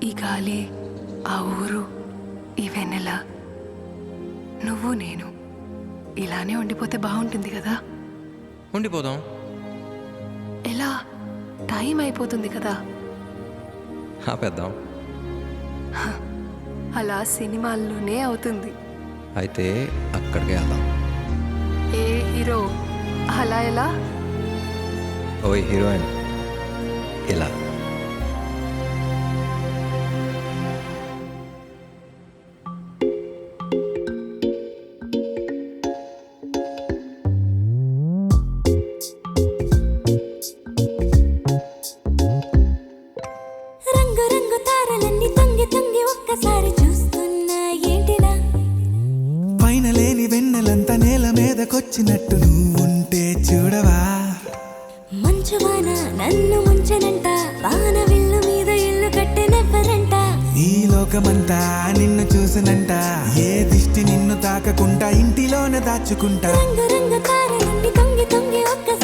ఈ గాలి, ఆ ఊరు, ఈ వెన్నెల, నువ్వు నేను ఇలానే ఉండిపోతే బాగుంటుంది కదా. ఉండిపోదాం. ఎలా? టైం అయిపోతుంది కదా. ఆపేద్దాం. అలా సినిమాల్లోనే అవుతుంది. అయితే అక్కడికే వెళ్దాం. ఏ హీరో? అలా ఎలా? ఓయ్ హీరోయిన్, ఇలా. రంగు రంగు తారలన్నీ తొంగి తొంగి ఒక్కసారి చూస్తున్నా ఏంటిలా? పైన లేని వెన్నెలంతా నేల మీదకొచ్చినట్టు నువ్వుంటే చూడవా? మంచువాన నన్ను ముంచనంట, వాన విల్లు మీద ఇల్లు కట్టెనెవ్వరంట. ఈ లోకమంతా నిన్ను చూసినంట, ఏ దిష్టి నిన్ను తాకకుండా ఇంటిలోనే దాచుకుంటా. రంగు రంగు తారలన్నీ తొంగి తొంగి ఒక్కసారి